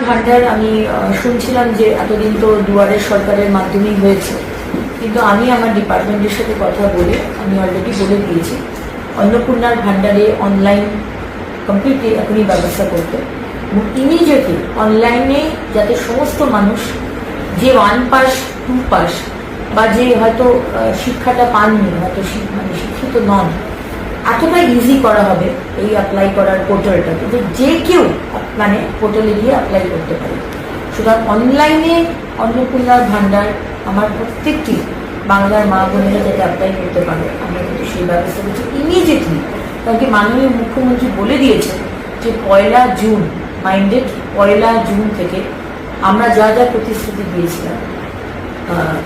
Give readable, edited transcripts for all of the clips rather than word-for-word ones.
ভান্ডার আমি শুনছিলাম যে এতদিন তো দুয়ারের সরকারের মাধ্যমেই হয়েছে, কিন্তু আমি আমার ডিপার্টমেন্টের সাথে কথা বলে আমি অলরেডি বলে দিয়েছি অন্নপূর্ণার ভান্ডারে অনলাইন কমপ্লিটলি এখনই ব্যবস্থা করতে এবং ইমিডিয়েটলি অনলাইনে যাতে সমস্ত মানুষ যে 1 পাস 2 পাস বা যে হয়তো শিক্ষাটা পাননি, হয়তো মানে শিক্ষিত নন, এতটা ইজি করা হবে এই অ্যাপ্লাই করার পোর্টালটাতে যে কেউ মানে পোর্টালে গিয়ে অ্যাপ্লাই করতে পারে। সুতরাং অনলাইনে অন্নপূর্ণার ভান্ডার আমার প্রত্যেকটি বাংলার মা বোনেরা যাতে অ্যাপ্লাই করতে পারে আমরা কিন্তু সেই ব্যবস্থা করছি ইমিডিয়েটলি। কারণ কি মাননীয় মুখ্যমন্ত্রী বলে দিয়েছেন যে 1 জুন মাইন্ডেড 1 জুন থেকে আমরা যা যা প্রতিশ্রুতি দিয়েছিলাম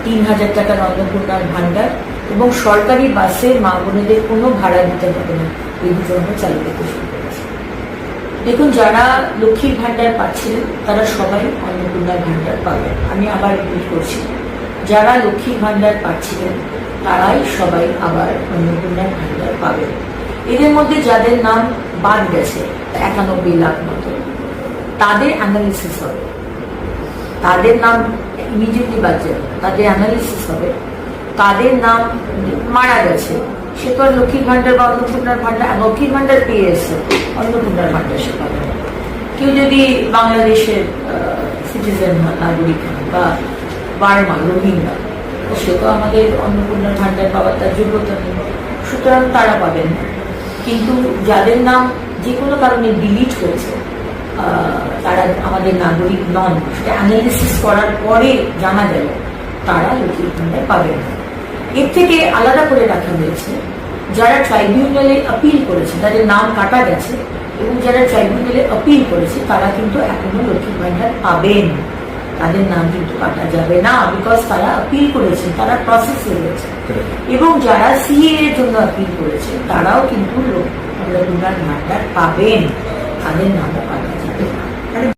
3000 টাকার অন্নপূর্ণার ভান্ডার এবং সরকারি বাসে মা বোনেদের কোনো ভাড়া দিতে হবে না, এই দুটো আমরা চালু করতে শুরু করেছি। দেখুন, যারা লক্ষ্মীর ভান্ডার পাচ্ছিলেন তারা সবাই অন্নপূর্ণার ভান্ডার পাবেন। আমি আবার রিপিট করছি, যারা লক্ষ্মীর ভান্ডার পাচ্ছিলেন তারাই সবাই আবার অন্নপূর্ণার ভান্ডার পাবেন। এদের মধ্যে যাদের নাম বাদ গেছে 91 লাখ মতো, তাদের অ্যানালিসিস হবে, তাদের নাম ইমিডিয়েটলি বাদ যাবে, তাদের অ্যানালিসিস হবে। তাদের নাম মারা গেছে, সে তো আর লক্ষ্মীর ভান্ডার বা অন্নপূর্ণার ভান্ডার, লক্ষ্মীর ভান্ডার পেয়ে এসছে, অন্নপূর্ণার ভান্ডার সে পাবে না। কেউ যদি বাংলাদেশের সিটিজেন নাগরিক বা বার্মা রোহিঙ্গা, সে তো আমাদের অন্নপূর্ণার ভান্ডার পাওয়ার তার যোগ্যতা নেই, সুতরাং তারা পাবেন না। কিন্তু যাদের নাম যে কোনো কারণে ডিলিট হয়েছে, তারা আমাদের নাগরিক নন, সেটা অ্যানালিসিস করার পরে জানা গেল তারা লক্ষ্মীর ভান্ডার পাবেন না। এর থেকে আলাদা করে রাখা হয়েছে যারা ট্রাইব্যুনালে আপিল করেছে, তাদের নাম কাটা গেছে এবং যারা ট্রাইব্যুনালে আপিল করেছে তারা কিন্তু এখনো লক্ষ্মীর ভান্ডার পাবেন, তাদের নাম কিন্তু কাটা যাবে না, বিকজ তারা আপিল করেছে, তারা প্রসেসে রয়েছে। এবং যারা সিএ এর জন্য আপিল করেছে তারাও কিন্তু লক্ষ্মীর ভান্ডার পাবেন, তাদের নামও